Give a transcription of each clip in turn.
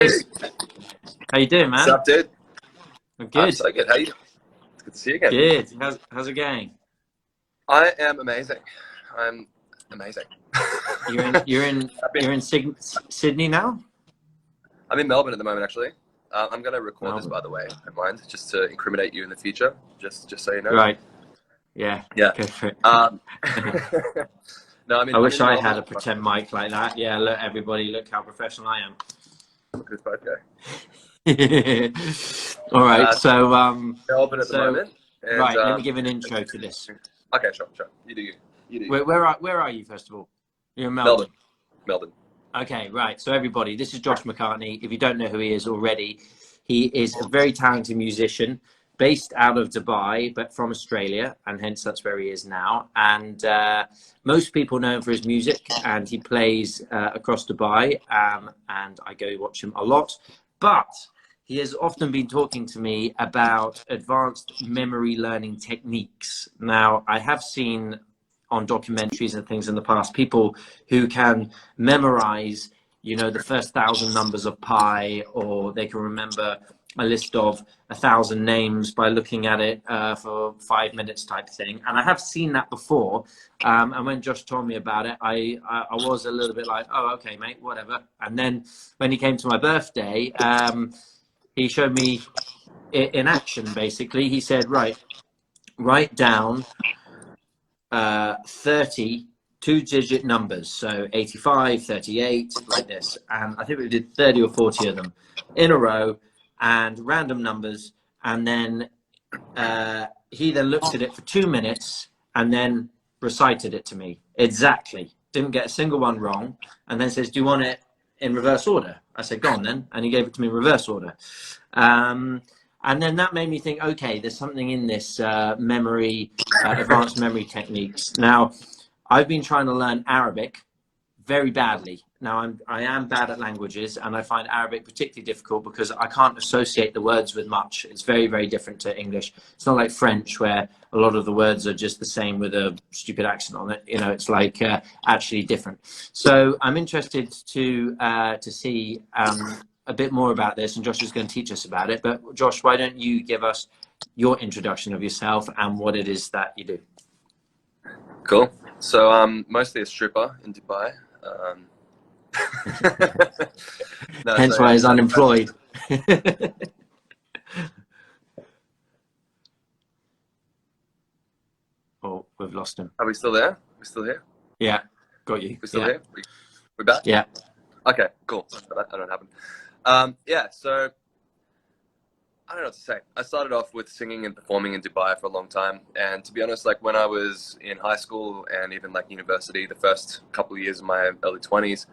Chris, how you doing, What's man? up, dude? I'm I'm good. so good. How you doing? It's good to see you again. Good. How's it going? I am amazing. I'm amazing. You're in you're in I've been, you're in Sydney now? I'm in Melbourne at the moment, actually. I'm going to record this, Melbourne. by the way, if you don't mind, just to incriminate you in the future, just so you know. Right. Yeah. Yeah. Go for it. Um, no, I I'm wish in I had a Melbourne. pretend mic like that. Yeah. Look, everybody, look how professional I am. Look at this photo. All right. Uh, So Melbourne at the so moment, and right. Let me give an intro to this. okay, sure. You do you. You do you. Where are you first of all? You're in Melbourne, Melbourne. Melbourne. Okay, right. So everybody, this is Josh McCartney. If you don't know who he is already, he is a very talented musician based out of Dubai, but from Australia, and hence that's where he is now. And most people know him for his music, and he plays across Dubai, and I go watch him a lot. But he has often been talking to me about advanced memory learning techniques. Now, I have seen on documentaries and things in the past people who can memorize, the first 1,000 numbers of pi, or they can remember a list of 1,000 names by looking at it for 5 minutes type thing. And I have seen that before. And when Josh told me about it, I was a little bit like, oh, okay, mate, whatever. And then when he came to my birthday, he showed me in action, basically. He said, right, write down 30 two-digit numbers, so 85, 38, like this. And I think we did 30 or 40 of them in a row, and random numbers. And then he then looked at it for 2 minutes and then recited it to me exactly. Didn't get a single one wrong. And then says, do you want it in reverse order? I said, go on then. And he gave it to me in reverse order. And then that made me think, okay, there's something in this advanced memory techniques. Now, I've been trying to learn Arabic very badly. Now, I am bad at languages, and I find Arabic particularly difficult because I can't associate the words with much. It's very, very different to English. It's not like French, where a lot of the words are just the same with a stupid accent on it. It's like actually different. So I'm interested to see a bit more about this, and Josh is going to teach us about it. But Josh, why don't you give us your introduction of yourself and what it is that you do? Cool. So I'm mostly a stripper in Dubai. No, Hence why he's unemployed. Oh, we've lost him. Are we still there? We're still here? Yeah, got you. We're still Yeah. here? We're back? Yeah. Okay, cool. That don't happen. Yeah, so I don't know what to say. I started off with singing and performing in Dubai for a long time. And to be honest, like when I was in high school and even like university, the first couple of years of my early 20s,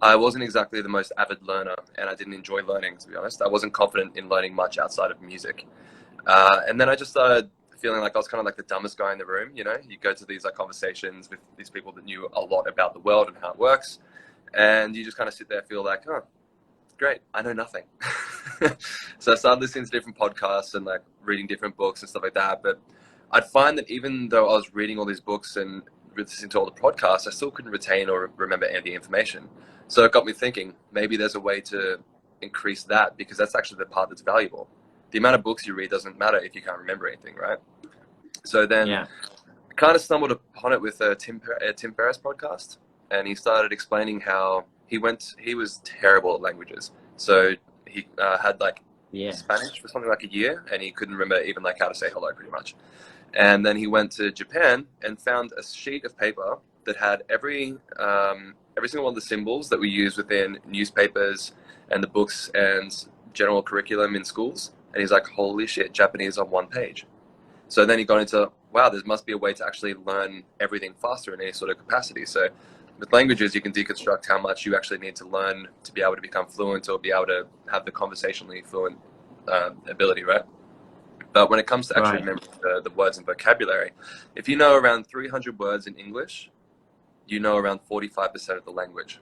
I wasn't exactly the most avid learner and I didn't enjoy learning, to be honest. I wasn't confident in learning much outside of music. And then I just started feeling like I was kind of like the dumbest guy in the room. You go to these like conversations with these people that knew a lot about the world and how it works. And you just kind of sit there and feel like, oh, great, I know nothing. So I started listening to different podcasts and like reading different books and stuff like that. But I'd find that even though I was reading all these books and listening to all the podcasts, I still couldn't retain or remember any of the information. So it got me thinking, maybe there's a way to increase that, because that's actually the part that's valuable. The amount of books you read doesn't matter if you can't remember anything, right? So then I kind of stumbled upon it with a Tim Ferriss podcast, and he started explaining how he was terrible at languages. So he had like Spanish for something like a year, and he couldn't remember even like how to say hello pretty much. And then he went to Japan and found a sheet of paper that had every single one of the symbols that we use within newspapers and the books and general curriculum in schools. And he's like, holy shit, Japanese on one page. So then he got into, wow, there must be a way to actually learn everything faster in any sort of capacity. So with languages, you can deconstruct how much you actually need to learn to be able to become fluent or be able to have the conversationally fluent ability, right? But when it comes to actually remembering the words and vocabulary, if you know around 300 words in English, you know around 45% of the language.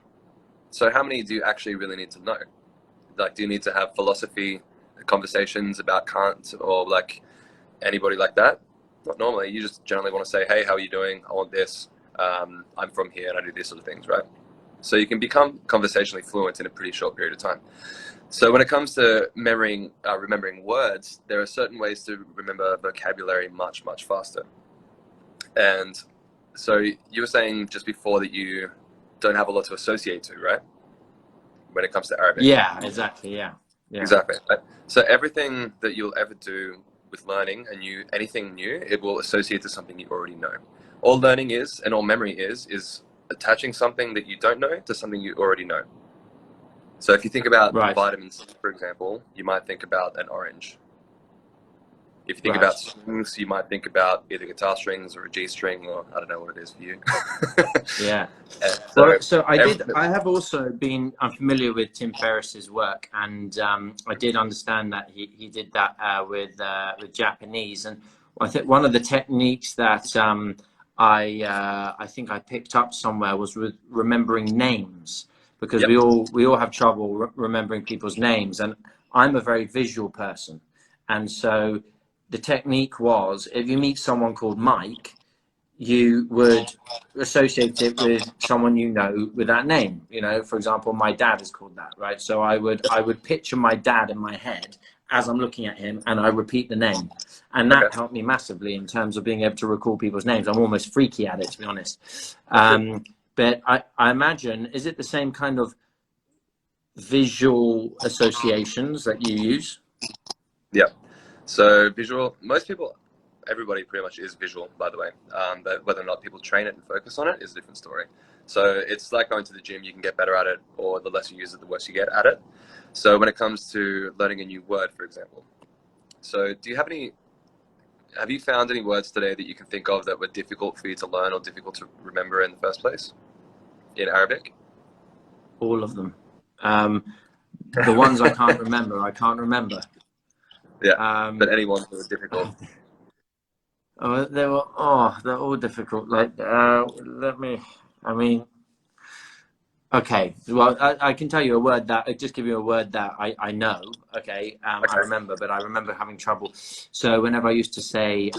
So how many do you actually really need to know? Like, do you need to have philosophy conversations about Kant or like anybody like that? Not normally. You just generally want to say, hey, how are you doing? I want this. I'm from here and I do these sort of things, right? So you can become conversationally fluent in a pretty short period of time. So when it comes to remembering words, there are certain ways to remember vocabulary much, much faster. And so you were saying just before that you don't have a lot to associate to, right? When it comes to Arabic. Yeah, exactly. Yeah. Exactly. Right? So everything that you'll ever do with learning anything new, it will associate to something you already know. All learning is, and all memory is attaching something that you don't know to something you already know. So if you think about Right. vitamin C, for example, you might think about an orange. If you think Right. about strings, you might think about either guitar strings or a G string, or I don't know what it is for you. Yeah. And so I have also been, I'm familiar with Tim Ferriss's work, and I did understand that he did that with Japanese. And I think one of the techniques that I think I picked up somewhere was with remembering names, because Yep. we all have trouble remembering people's names, and I'm a very visual person. And so the technique was, if you meet someone called Mike, you would associate it with someone you know with that name. You know, for example, my dad is called that, right? So I would picture my dad in my head as I'm looking at him, and I repeat the name, and that Okay. helped me massively in terms of being able to recall people's names. I'm almost freaky at it, to be honest. But I imagine, is it the same kind of visual associations that you use? Yeah. So visual, everybody pretty much is visual, by the way. But whether or not people train it and focus on it is a different story. So it's like going to the gym, you can get better at it, or the less you use it, the worse you get at it. So when it comes to learning a new word, for example. So have you found any words today that you can think of that were difficult for you to learn or difficult to remember in the first place in Arabic? All of them. The ones I can't remember, I can't remember. Yeah, but any ones that were difficult. They're all difficult. Like, okay. Well, I can tell you a word that, I just give you a word that I know. Okay. I remember, but I remember having trouble. So whenever I used to say,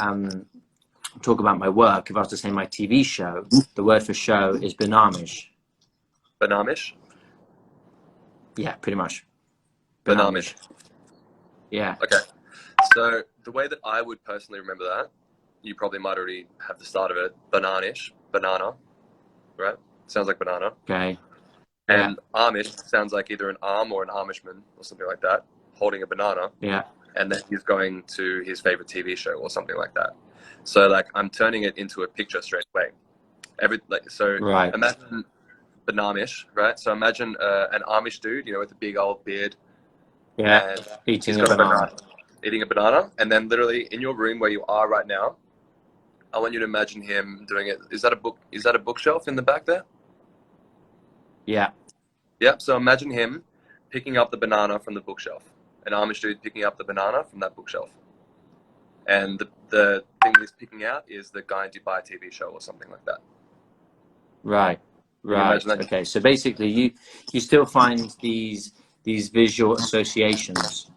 talk about my work, if I was to say my TV show, the word for show is Banamish. Banamish? Yeah, pretty much. Banamish. Yeah. Okay. So the way that I would personally remember that, you probably might already have the start of it. Bananish, banana, right? Sounds like banana. Okay. Yeah. And Amish sounds like either an arm or an Amishman or something like that, holding a banana. Yeah. And then he's going to his favorite TV show or something like that. So like I'm turning it into a picture straight away. Right. Imagine Banamish, right? So imagine an Amish dude, with a big old beard. Yeah. And Eating he's a got banana. eating a banana, and then literally in your room where you are right now, I want you to imagine him doing it. Is that a book? Is that a bookshelf in the back there? Yeah. Yep. So imagine him picking up the banana from the bookshelf. An Amish dude picking up the banana from that bookshelf. And the thing that he's picking out is the Guy in Dubai TV show or something like that. Right. Can you Right. imagine that? Okay. So basically, you still find these visual associations.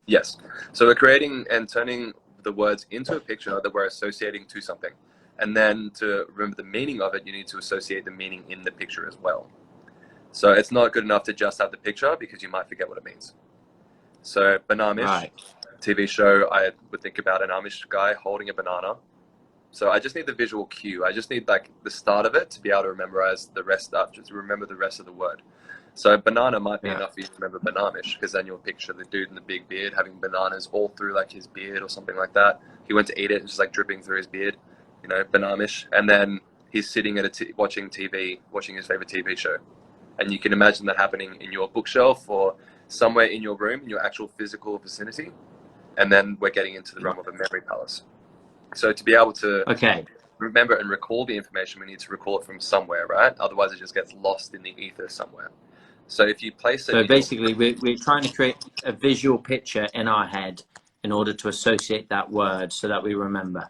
Yes. So we're creating and turning the words into a picture that we're associating to something. And then to remember the meaning of it, you need to associate the meaning in the picture as well. So it's not good enough to just have the picture because you might forget what it means. So Banamish, Right. TV show, I would think about an Amish guy holding a banana. So I just need the visual cue. I just need like the start of it to be able to memorize the rest of, just remember the rest of the word. So banana might be enough for you to remember Banamish, because then you'll picture the dude in the big beard having bananas all through like his beard or something like that. He went to eat it and just like dripping through his beard, Banamish. And then he's sitting at watching TV, watching his favorite TV show. And you can imagine that happening in your bookshelf or somewhere in your room, in your actual physical vicinity. And then we're getting into the realm of a memory palace. So to be able to remember and recall the information, we need to recall it from somewhere, right? Otherwise it just gets lost in the ether somewhere. So if you place it... So basically, we're trying to create a visual picture in our head in order to associate that word so that we remember.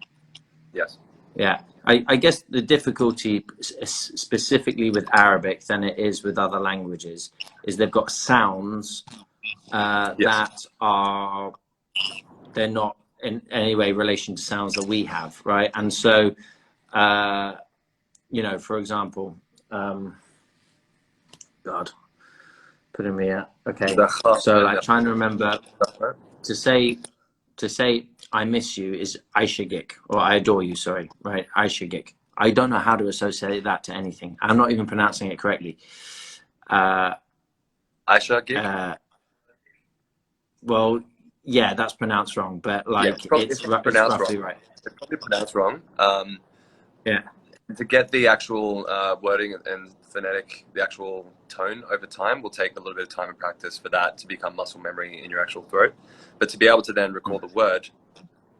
Yes. Yeah. I guess the difficulty specifically with Arabic than it is with other languages is they've got sounds that are, they're not in any way relation to sounds that we have, right? And so, for example, God, putting me at okay. The ha So and like the trying to remember right? to say I miss you is Aishagik, or I adore you. Sorry, right? Aishagik. I don't know how to associate that to anything. I'm not even pronouncing it correctly. Aisha gig. Well, yeah, that's pronounced wrong, but Yeah, like it's it's pronounced roughly wrong. right. It's probably pronounced wrong. Yeah. To get the actual wording and phonetic, the actual tone over time will take a little bit of time and practice for that to become muscle memory in your actual throat. But to be able to then recall the word,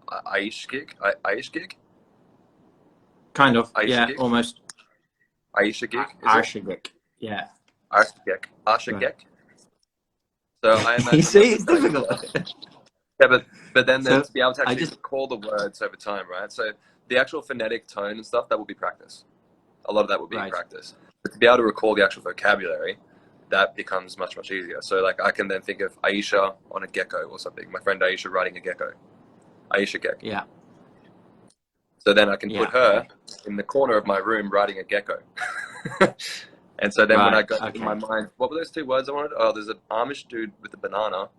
Aish gig, Kind of. Aisha Yeah, gig, almost. Aisha gig, is it? Aishagik. Yeah. Aisha Right. gig. So I You imagine see, that's it's just like, difficult. yeah, but then So to be able to I actually just recall the words over time, right? So the actual phonetic tone and stuff, that will be practice. A lot of that will be right. practice. But to be able to recall the actual vocabulary, that becomes much, much easier. So like I can then think of Aisha on a gecko or something. My friend Aisha riding a gecko. Aisha gecko. Yeah. So then I can Yeah. put her Okay. in the corner of my room riding a gecko. And so then when I Right. go in my Okay. mind, what were those two words I wanted? Oh, there's an Amish dude with a banana.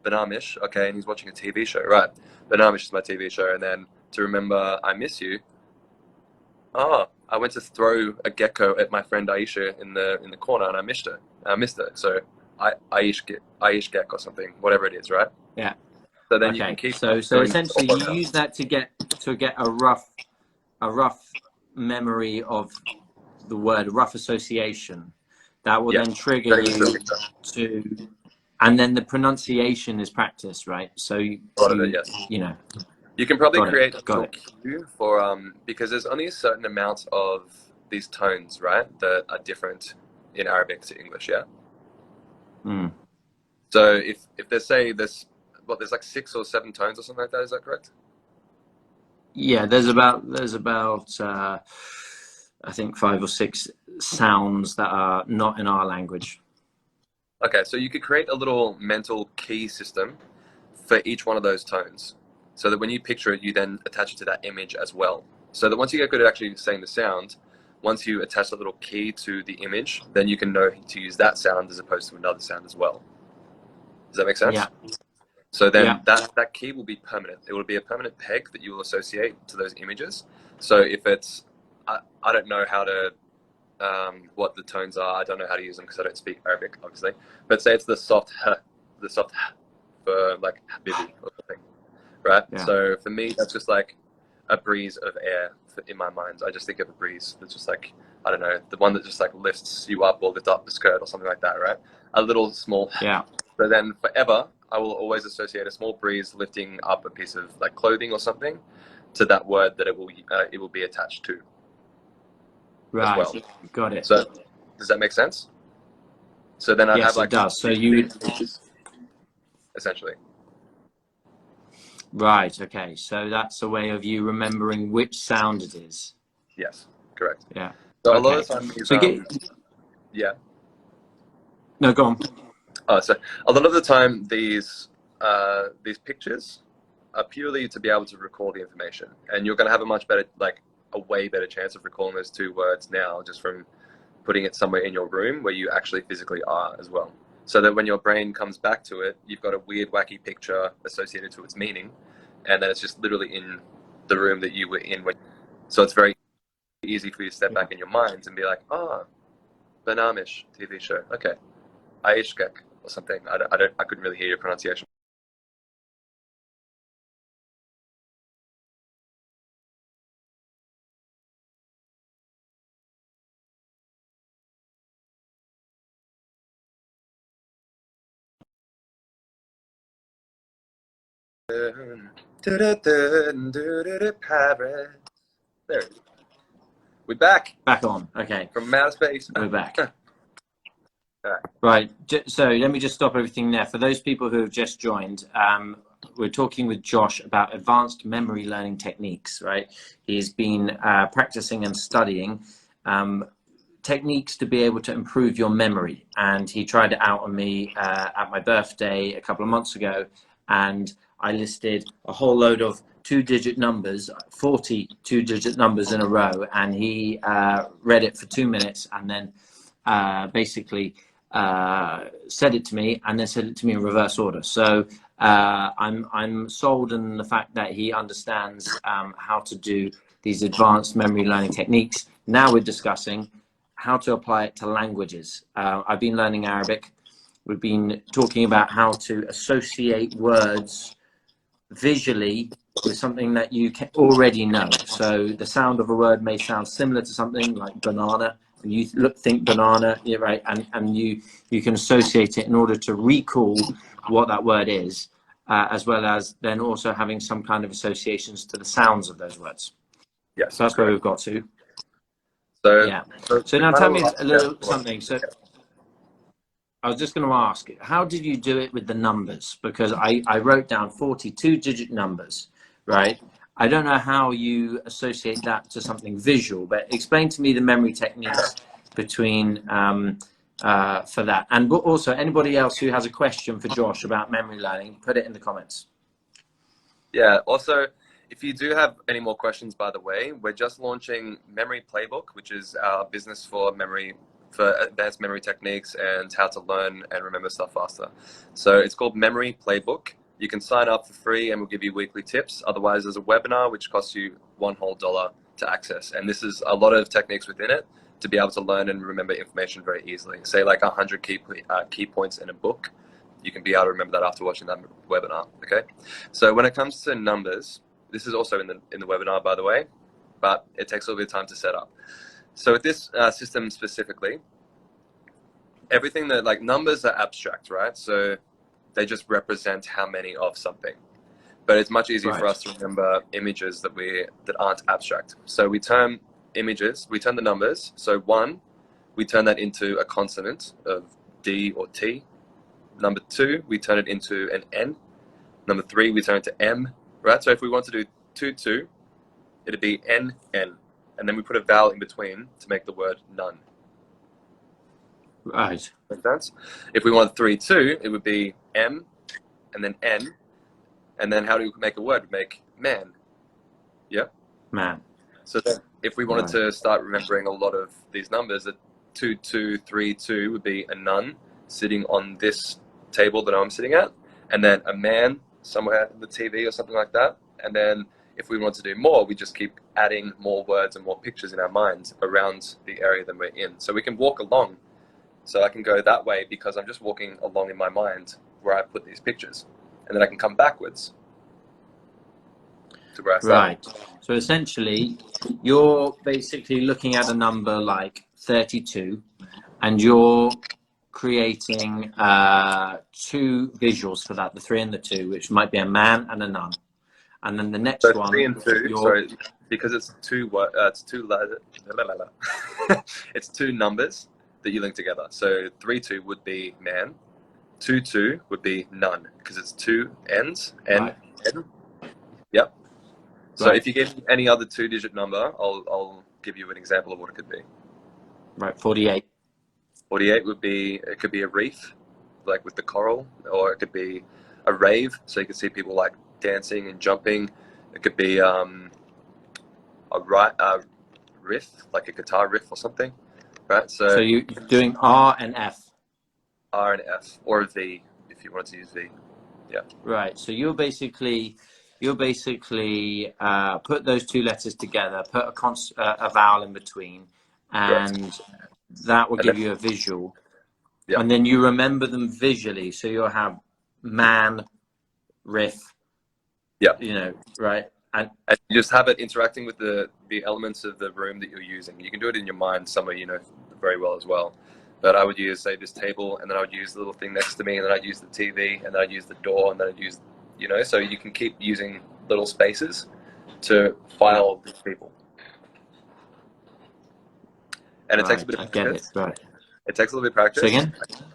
Banamish, okay, and he's watching a TV show. Right. Banamish is my TV show. And then to remember I miss you, oh, I went to throw a gecko at my friend Aisha in the corner, and I missed her. So Aish gek or something, whatever it is, right? Yeah. So then you can Okay. keep So doing essentially, you use that to get a rough memory of the word, a rough association that will yeah, then trigger getting into a you picture. to, and then the pronunciation is practice, right? So A lot of it, yes. you know, You can probably got it, create a got little it. cue for because there's only a certain amount of these tones, right, that are different in Arabic to English, yeah. Mm. So if they say there's like 6 or 7 tones or something like that, is that correct? Yeah, there's about I think 5 or 6 sounds that are not in our language. Okay, so you could create a little mental key system for each one of those tones, so that when you picture it, you then attach it to that image as well. So that once you get good at actually saying the sound, once you attach a little key to the image, then you can know to use that sound as opposed to another sound as well. Does that make sense? Yeah. So Yeah. then that key will be permanent. It will be a permanent peg that you will associate to those images. So if it's, I don't know how to, what the tones are. I don't know how to use them because I don't speak Arabic, obviously. But say it's the soft h, for like habibi or something, right? Yeah. So for me, that's just like a breeze of air in my mind. I just think of a breeze that's just like, I don't know, the one that just like lifts you up or lift up the skirt or something like that, right? A little small. Yeah. So then forever, I will always associate a small breeze lifting up a piece of like clothing or something to that word that it will be attached to as Right. well. Got it. So does that make sense? So then I'd Yes, have it like does. So these rules, essentially. right. Okay. So that's a way of you remembering which sound it is. Yes, correct. Yeah. So a lot Okay. of the time these So yeah. no, go on. So a lot of the time these pictures are purely to be able to recall the information, and you're going to have a much better, like a way better chance of recalling those 2 words now just from putting it somewhere in your room where you actually physically are as well. So that when your brain comes back to it, you've got a weird, wacky picture associated to its meaning, and then it's just literally in the room that you were in. So it's very easy for you to step back in your minds and be like, oh, Banamish TV show. Okay. Aishkek or something. I couldn't really hear your pronunciation. Paris. There. We're back Back on. Okay. from outer space. We're back. Right. Right. So let me just stop everything there. For those people who have just joined, we're talking with Josh about advanced memory learning techniques, right? He's been practicing and studying techniques to be able to improve your memory. And he tried it out on me at my birthday a couple of months ago. And I listed a whole load of 2-digit numbers, 40 2-digit numbers in a row. And he read it for 2 minutes and then basically said it to me, and then said it to me in reverse order. So I'm sold on the fact that he understands how to do these advanced memory learning techniques. Now we're discussing how to apply it to languages. I've been learning Arabic. We've been talking about how to associate words visually with something that you can already know. So the sound of a word may sound similar to something like banana, and you think banana, yeah, right, and you can associate it in order to recall what that word is, as well as then also having some kind of associations to the sounds of those words. Yes, So that's where we've got to. So, Yeah. So now tell me a little something. So I was just going to ask, how did you do it with the numbers? Because I wrote down 42-digit numbers, right? I don't know how you associate that to something visual, but explain to me the memory techniques between for that. And also, anybody else who has a question for Josh about memory learning, put it in the comments. Yeah. Also, if you do have any more questions, by the way, we're just launching Memory Playbook, which is our business for advanced memory techniques and how to learn and remember stuff faster. So it's called Memory Playbook. You can sign up for free and we'll give you weekly tips. Otherwise, there's a webinar which costs you $1 whole to access. And this is a lot of techniques within it to be able to learn and remember information very easily. Say like 100 key points in a book. You can be able to remember that after watching that webinar. Okay. So when it comes to numbers, this is also in the webinar, by the way, but it takes a little bit of time to set up. So with this system specifically, everything that like numbers are abstract, right? So they just represent how many of something. But it's much easier for us to remember images that aren't abstract. So we turn the numbers. So 1, we turn that into a consonant of D or T. Number 2, we turn it into an N. Number 3, we turn it to M, right? So if we want to do 2, it'd be N, N. And then we put a vowel in between to make the word none. Right. Make sense? If we want 3, 2, it would be M, and then N. And then how do we make a word? We make man. Yeah? Man. So then if we wanted to start remembering a lot of these numbers, that 2, 2, 3, 2 would be a nun sitting on this table that I'm sitting at, and then a man somewhere on the TV or something like that. And then if we want to do more, we just keep adding more words and more pictures in our minds around the area that we're in. So we can walk along. So I can go that way because I'm just walking along in my mind where I put these pictures. And then I can come backwards to where I started. Right. So essentially, you're basically looking at a number like 32, and you're creating 2 visuals for that, the 3 and the 2, which might be a man and a nun. And then the next So one, 3 and 2, sorry, because it's two it's 2 numbers that you link together. So 3, 2 would be man, 2, 2 would be none, because it's 2 ends, N, N. Yep. So if you give me any other 2-digit number, I'll give you an example of what it could be. Right, 48. 48 would be, it could be a reef, like with the coral, or it could be a rave, so you can see people like dancing and jumping. It could be a riff, like a guitar riff or something, right? So you're doing R and F. R and F, or a V, if you wanted to use V. Yeah. Right. So you'll basically put those 2 letters together, put a vowel in between, and that will give you a visual. Yeah. And then you remember them visually. So you'll have man, riff. Yeah. You know, right. And you just have it interacting with the elements of the room that you're using. You can do it in your mind somewhere you know very well as well. But I would use, say, this table, and then I would use the little thing next to me, and then I'd use the TV, and then I'd use the door, and then I'd use, you know, so you can keep using little spaces to file these people. And it takes a bit of practice. It takes a little bit of practice. Say again?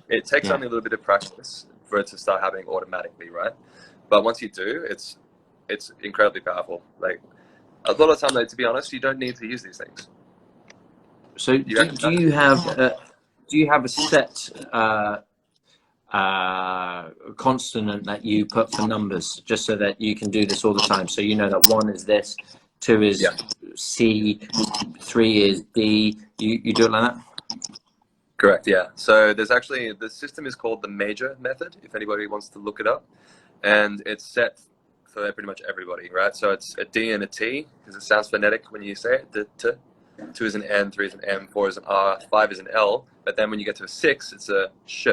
It takes only a little bit of practice for it to start happening automatically, right? But once you do, it's incredibly powerful. Like a lot of the time, though, to be honest, you don't need to use these things. So do you have a set consonant that you put for numbers, just so that you can do this all the time? So you know that 1 is this, 2 is C, 3 is D. You do it like that? Correct, yeah. So there's actually, the system is called the major method, if anybody wants to look it up. And it's set for pretty much everybody, right? So it's a D and a T, because it sounds phonetic when you say it. The T. 2 is an N, 3 is an M, 4 is an R, 5 is an L. But then when you get to a 6, it's a sh,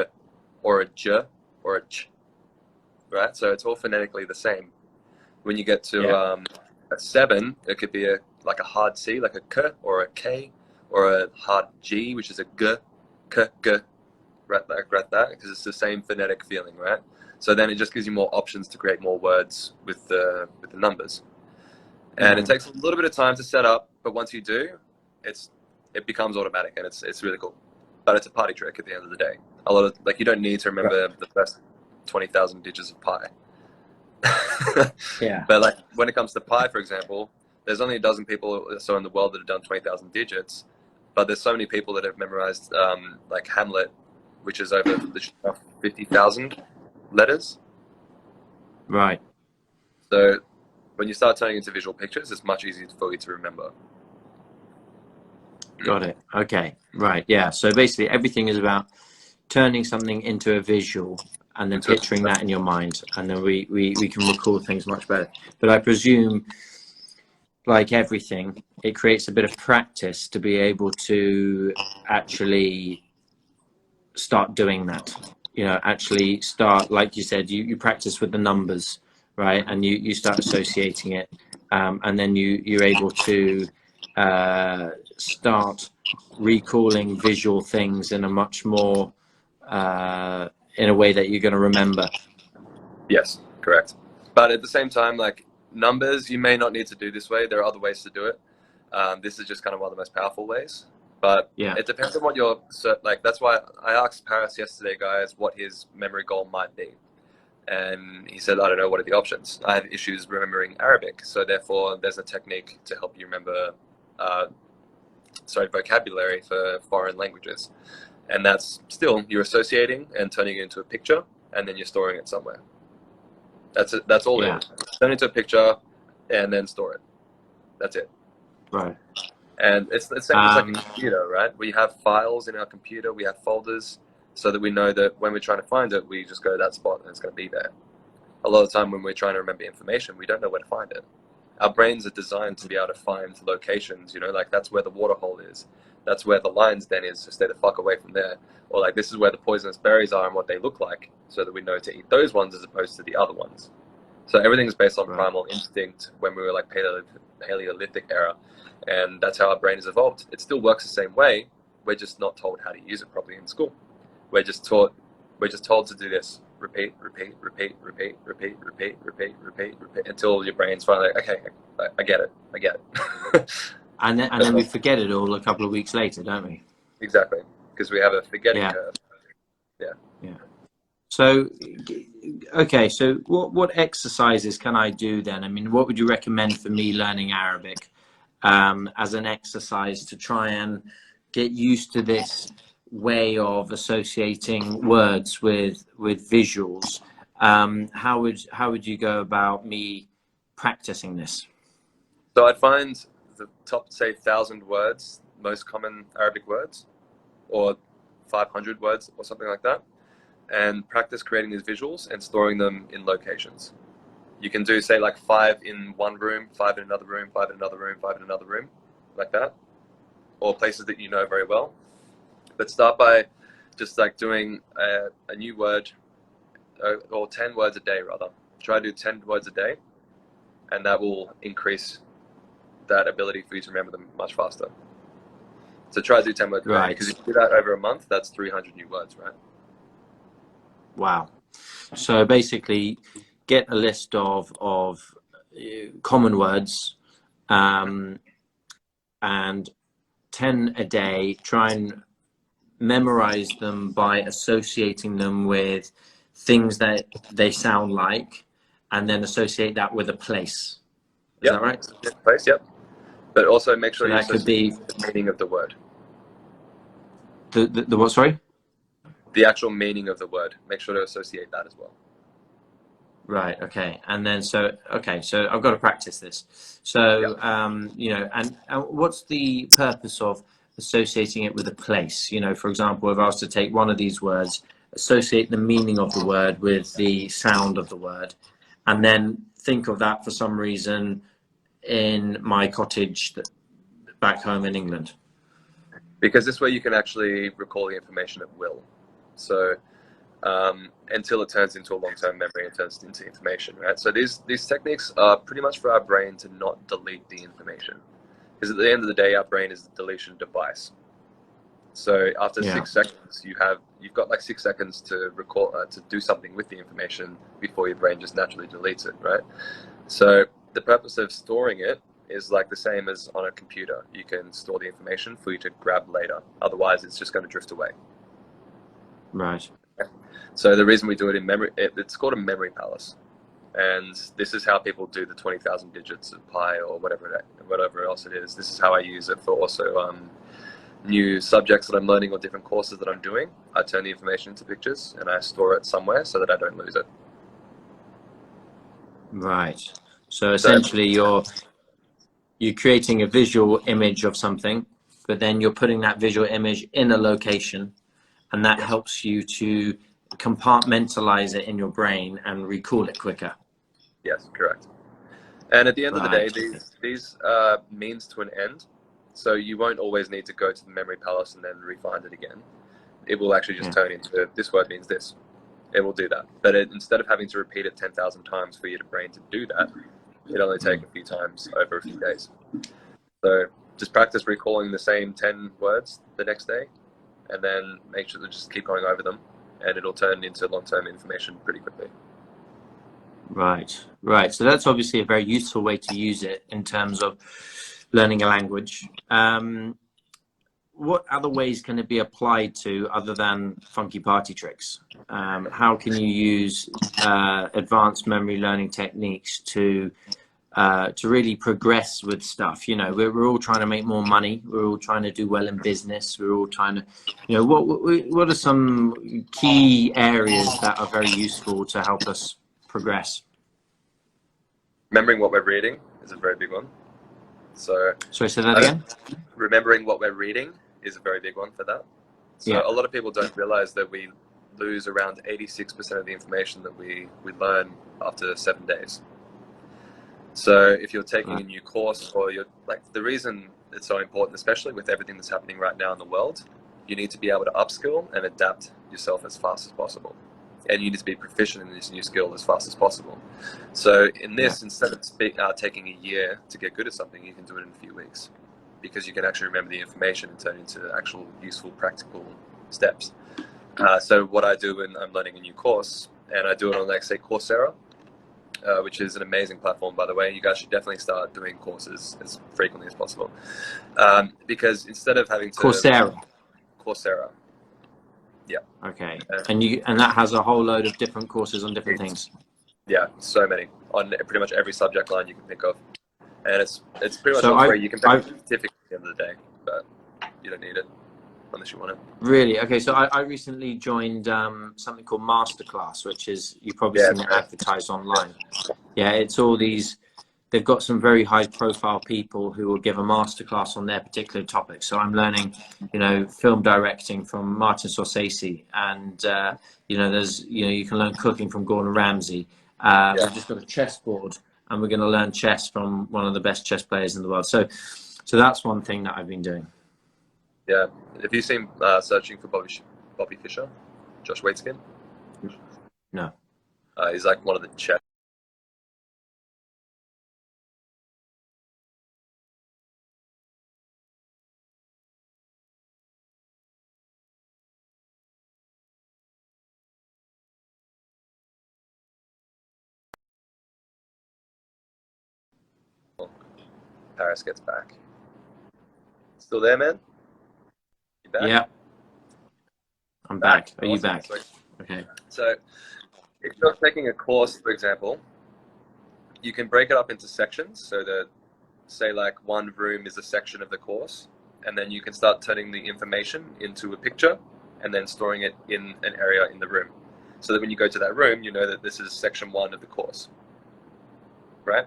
or a j, or a ch, right? So it's all phonetically the same. When you get to a 7, it could be like a hard C, like a k, or a k, or a hard G, which is a g, k, g, right that, because it's the same phonetic feeling, right? So then it just gives you more options to create more words with the numbers. And it takes a little bit of time to set up, but once you do, it becomes automatic, and it's really cool. But it's a party trick at the end of the day. A lot of, like, you don't need to remember the first 20,000 digits of pi. Yeah. But like when it comes to pi, for example, there's only a dozen people or so in the world that have done 20,000 digits, but there's so many people that have memorized like Hamlet, which is over 50,000 letters. Right. So when you start turning into visual pictures, it's much easier for you to remember. Got it. Okay. Right. Yeah. So basically everything is about turning something into a visual and then picturing that in your mind, and then we can recall things much better. But I presume, like everything, it creates a bit of practice to be able to actually start doing that. You know, actually start, like you said, you practice with the numbers, right? And you start associating it, and then you're able to start recalling visual things in a much more in a way that you're going to remember. Yes, correct. But at the same time, like numbers, you may not need to do this way. There are other ways to do it. This is just kind of one of the most powerful ways. But Yeah. it depends on what your, like, that's why I asked Paris yesterday, guys, what his memory goal might be. And he said, I don't know, what are the options? I have issues remembering Arabic. So therefore, there's a technique to help you remember, vocabulary for foreign languages. And that's still, you're associating and turning it into a picture, and then you're storing it somewhere. That's it. That's all it is. Turn it into a picture and then store it. That's it. Right. And it's the same as like a computer, right? We have files in our computer, we have folders, so that we know that when we're trying to find it, we just go to that spot and it's going to be there. A lot of the time when we're trying to remember information, we don't know where to find it. Our brains are designed to be able to find locations, you know, like that's where the water hole is. That's where the lion's den is, so stay the fuck away from there. Or like this is where the poisonous berries are and what they look like, so that we know to eat those ones as opposed to the other ones. So everything's based on primal instinct when we were like Paleolithic era. And that's how our brain has evolved. It still works the same way. We're just not told how to use it properly in school. We're just told to do this. Repeat, repeat, repeat, repeat, repeat, repeat, repeat, repeat, repeat, until your brain's finally like, okay, I get it. And then we forget it all a couple of weeks later, don't we? Exactly, because we have a forgetting curve. Yeah. So, okay, so what exercises can I do then? I mean, what would you recommend for me learning Arabic as an exercise to try and get used to this way of associating words with visuals? How would you go about me practicing this? So I'd find the top, say, 1,000 words, most common Arabic words, or 500 words or something like that, and practice creating these visuals and storing them in locations. You can do, say, like 5 in one room, 5 in another room, 5 in another room, 5 in another room, like that, or places that you know very well. But start by just like doing a new word, or 10 words a day rather. Try to do 10 words a day, and that will increase that ability for you to remember them much faster. So try to do 10 words a day, because if you do that over a month, that's 300 new words, right? Wow. So basically, get a list of common words, and 10 a day. Try and memorize them by associating them with things that they sound like, and then associate that with a place. Is that right? Place, yep. But also make sure So that could be the meaning of the word. The what? Sorry. The actual meaning of the word. Make sure to associate that as well. Right. Okay. And then so I've got to practice this. So you know, and what's the purpose of associating it with a place. You know, for example, if I was to take one of these words, associate the meaning of the word with the sound of the word, and then think of that for some reason in my cottage back home in England. Because this way you can actually recall the information at will. So until it turns into a long-term memory and turns into information, right? So these techniques are pretty much for our brain to not delete the information. Because at the end of the day, our brain is the deletion device. So after 6 seconds, you've got like 6 seconds to record to do something with the information before your brain just naturally deletes it, right? So the purpose of storing it is like the same as on a computer. You can store the information for you to grab later. Otherwise, it's just going to drift away. Right. So the reason we do it in memory, it's called a memory palace. And this is how people do the 20,000 digits of pi or whatever else it is. This is how I use it for also new subjects that I'm learning or different courses that I'm doing. I turn the information into pictures and I store it somewhere so that I don't lose it. Right. So essentially you're creating a visual image of something, but then you're putting that visual image in a location, and that helps you to compartmentalize it in your brain and recall it quicker. Yes, correct. And at the end of the day, Right. these are means to an end. So you won't always need to go to the memory palace and then re-find it again. It will actually just turn into, this word means this. It will do that. But instead of having to repeat it 10,000 times for your brain to do that, it only takes a few times over a few days. So just practice recalling the same 10 words the next day, and then make sure to just keep going over them, and it'll turn into long-term information pretty quickly. Right. So that's obviously a very useful way to use it in terms of learning a language. What other ways can it be applied to other than funky party tricks? How can you use advanced memory learning techniques to really progress with stuff? You know, we're all trying to make more money. We're all trying to do well in business. We're all trying to, you know, what are some key areas that are very useful to help us progress? Remembering what we're reading is a very big one. So Sorry, say that again? Remembering what we're reading is a very big one for that. So a lot of people don't realize that we lose around 86% of the information that we learn after 7 days. So if you're taking a new course, or you're like, the reason it's so important, especially with everything that's happening right now in the world, you need to be able to upskill and adapt yourself as fast as possible. And you need to be proficient in this new skill as fast as possible. So in this, instead of taking a year to get good at something, you can do it in a few weeks, because you can actually remember the information and turn it into actual useful, practical steps. So what I do when I'm learning a new course, and I do it on, like, say, Coursera, which is an amazing platform, by the way. You guys should definitely start doing courses as frequently as possible. Because instead of having to... Coursera. Yeah. Okay. And that has a whole load of different courses on different things. Yeah, so many, on pretty much every subject line you can think of. And it's pretty much where you can pick a certificate at the end of the day, but you don't need it unless you want it. Really? Okay, so I recently joined something called Masterclass, which is, you've probably seen it advertised online. Yeah, it's all these, they've got some very high profile people who will give a masterclass on their particular topic. So I'm learning, you know, film directing from Martin Scorsese, and you know, you can learn cooking from Gordon Ramsay. We've just got a chessboard, and we're going to learn chess from one of the best chess players in the world. So that's one thing that I've been doing. Yeah. Have you seen Searching for Bobby Fischer? Josh Waitzkin? No. He's like one of the chess. Paris gets back. Still there, man? You back? Yeah. I'm back. Are you back? Okay. So if you're taking a course, for example, you can break it up into sections. So that, say, like, one room is a section of the course, and then you can start turning the information into a picture and then storing it in an area in the room. So that when you go to that room, you know that this is section 1 of the course, right?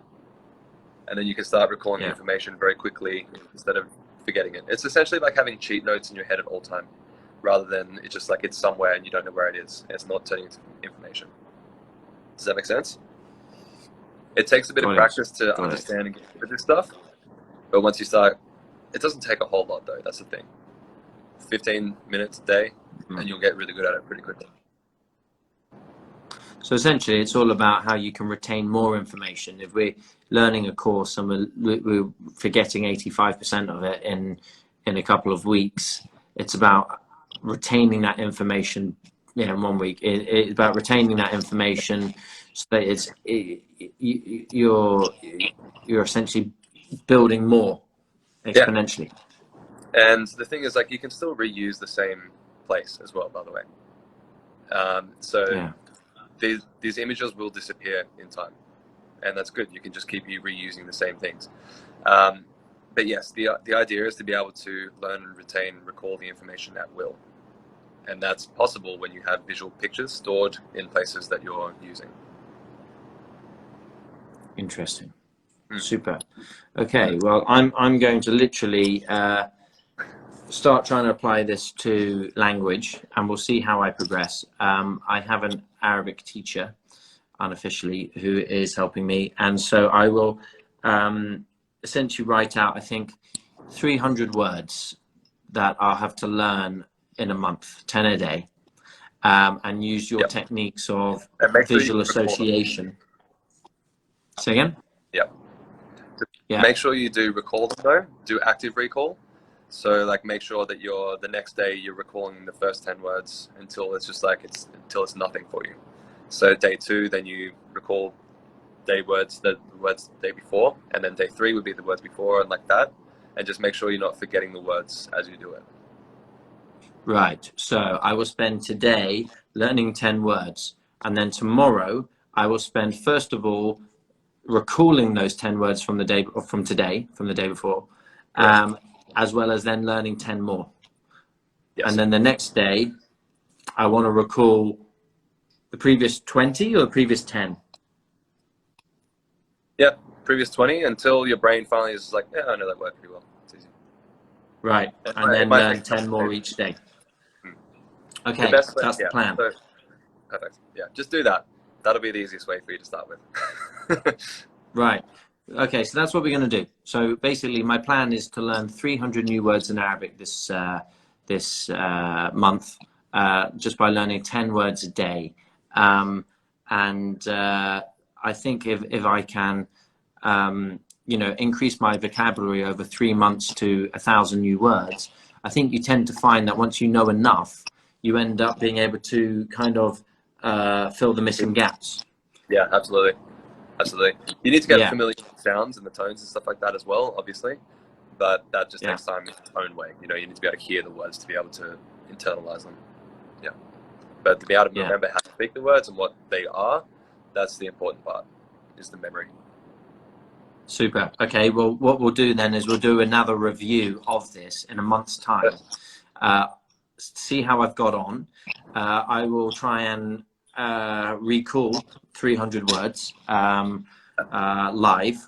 And then you can start recalling the information very quickly instead of forgetting it. It's essentially like having cheat notes in your head at all time, rather than it's just like it's somewhere and you don't know where it is. It's not turning into information. Does that make sense? It takes a bit of practice to understand and get with this stuff, but once you start, it doesn't take a whole lot though. That's the thing. 15 minutes a day, and you'll get really good at it pretty quickly. So essentially, it's all about how you can retain more information. If we're learning a course and we're forgetting 85% of it in a couple of weeks, it's about retaining that information. In 1 week, it's about retaining that information so that you're essentially building more exponentially. Yeah. And the thing is, like, you can still reuse the same place as well, by the way. These images will disappear in time, and that's good. You can just keep reusing the same things. But yes, the idea is to be able to learn and retain, recall the information at will. And that's possible when you have visual pictures stored in places that you're using. Interesting. Super. Okay, well, I'm going to literally start trying to apply this to language, and we'll see how I progress. I have an Arabic teacher, unofficially, who is helping me, and so I will essentially write out, I think, 300 words that I'll have to learn in a month, 10 a day, and use your techniques of visual association. Say again? Yeah. Make sure you do recall them though. Do active recall. So like make sure that the next day you're recalling the first 10 words until it's just like until it's nothing for you. So day 2, then you recall the words the day before, and then day 3 would be the words before, and like that. And just make sure you're not forgetting the words as you do it. Right. So I will spend today learning 10 words, and then tomorrow I will spend, first of all, recalling those 10 words from the day before, as well as then learning 10 more. Yes. And then the next day, I want to recall the previous 20 or the previous 10. Yeah, previous 20 until your brain finally is like, yeah, I know that word pretty well. It's easy. Right, and then learn 10 more each day. Okay, that's the plan. So, perfect. Yeah, just do that. That'll be the easiest way for you to start with. Right. Okay, so that's what we're going to do. So basically, my plan is to learn 300 new words in Arabic this month, just by learning 10 words a day. And I think if I can, increase my vocabulary over 3 months to 1,000 new words, I think you tend to find that once you know enough, you end up being able to kind of fill the missing gaps. Yeah, absolutely. You need to get familiar with sounds and the tones and stuff like that as well, obviously. But that just takes time in its own way. You need to be able to hear the words to be able to internalize them. Yeah. But to be able to remember how to speak the words and what they are, that's the important part, is the memory. Super. Okay, well, what we'll do then is we'll do another review of this in a month's time. See how I've got on. I will try and recall 300 words live.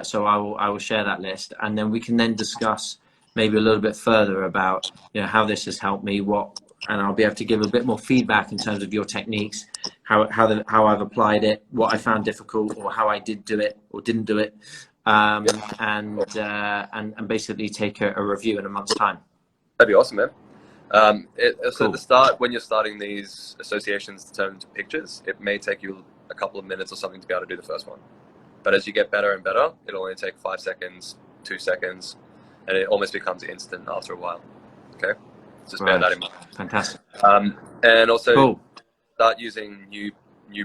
So I will share that list, and then we can then discuss maybe a little bit further about how this has helped me, and I'll be able to give a bit more feedback in terms of your techniques, how I've applied it, what I found difficult, or how I did do it or didn't do it, and basically take a review in a month's time. That'd be awesome, man. So at the start, when you're starting these associations to turn into pictures, it may take you a couple of minutes or something to be able to do the first one. But as you get better and better, it'll only take 5 seconds, 2 seconds, and it almost becomes instant after a while. Okay? Just bear that in mind. Fantastic. And also start using new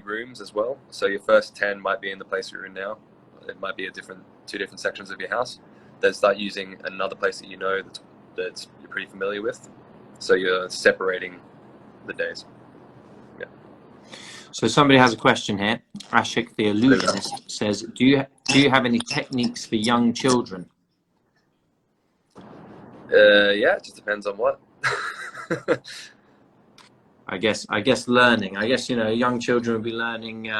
rooms as well. So your first 10 might be in the place you're in now. It might be two different sections of your house. Then start using another place that that's you're pretty familiar with. So you're separating the days. Yeah. So somebody has a question here. Ashik, the illusionist, says, do you have any techniques for young children? Yeah, it just depends on what. I guess learning. I guess young children will be learning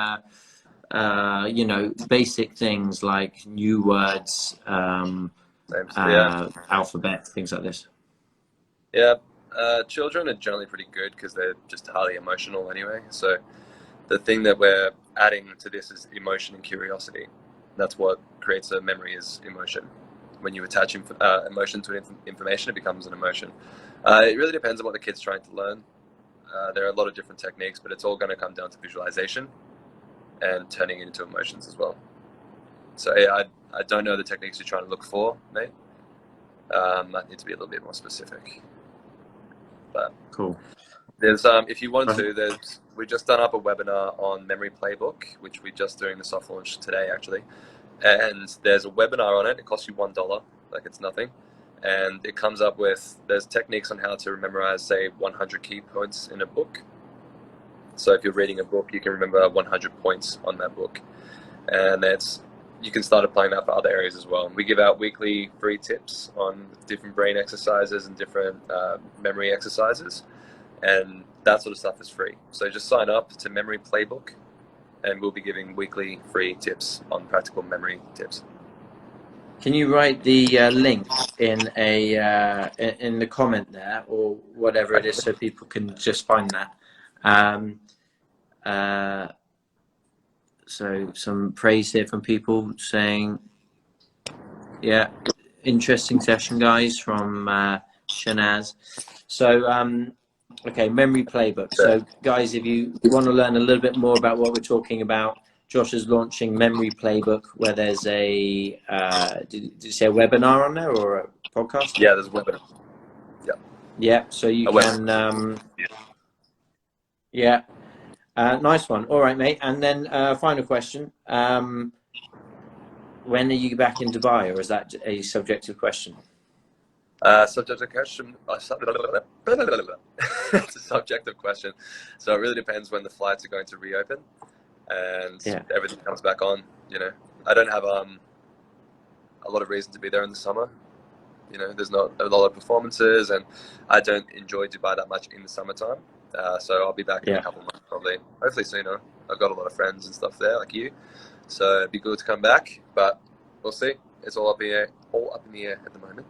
basic things like new words, Same. Yeah. alphabet, things like this. Yeah. Children are generally pretty good because they're just highly emotional anyway. So the thing that we're adding to this is emotion and curiosity. That's what creates a memory, is emotion. When you attach emotion to information, it becomes an emotion. It really depends on what the kid's trying to learn. There are a lot of different techniques, but it's all going to come down to visualization and turning it into emotions as well. So yeah, I don't know the techniques you're trying to look for, mate. I need to be a little bit more specific. But cool. There's if you want to, we just done up a webinar on Memory Playbook, which we're just doing the soft launch today actually. And there's a webinar on it. It costs you $1, like it's nothing. And it comes up with, there's techniques on how to memorize, say, 100 key points in a book. So if you're reading a book, you can remember 100 points on that book. And you can start applying that for other areas as well. We give out weekly free tips on different brain exercises and different memory exercises. And that sort of stuff is free. So just sign up to Memory Playbook, and we'll be giving weekly free tips on practical memory tips. Can you write the link in the comment there, or whatever it is, so people can just find that? So some praise here from people saying, yeah, interesting session, guys, from Shanaz. So, okay, Memory Playbook. So, guys, if you want to learn a little bit more about what we're talking about, Josh is launching Memory Playbook, where there's a, did you say a webinar on there or a podcast? Yeah, there's a webinar. Yeah. Yeah, so you can, yeah. Nice one. All right, mate. And then final question. When are you back in Dubai, or is that a subjective question? Subjective question. It's a subjective question. So it really depends when the flights are going to reopen and everything comes back on. You know, I don't have a lot of reason to be there in the summer. You know, there's not a lot of performances, and I don't enjoy Dubai that much in the summertime. So I'll be back in a couple of months, probably. Hopefully sooner. I've got a lot of friends and stuff there, like you. So it'd be good to come back, but we'll see. It's all up in the air at the moment.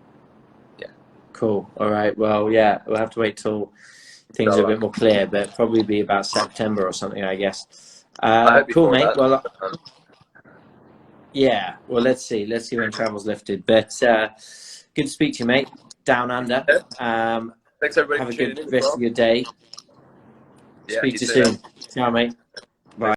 Yeah. Cool. All right. Well, yeah, we'll have to wait till things are a bit more clear, but probably be about September or something, I guess. Cool, mate. Well, yeah. Well, let's see. Let's see when travel's lifted. But good to speak to you, mate. Down under. Thanks, everybody. Have a good rest of your day. Yeah, Speak to you soon. Ciao, mate. Bye.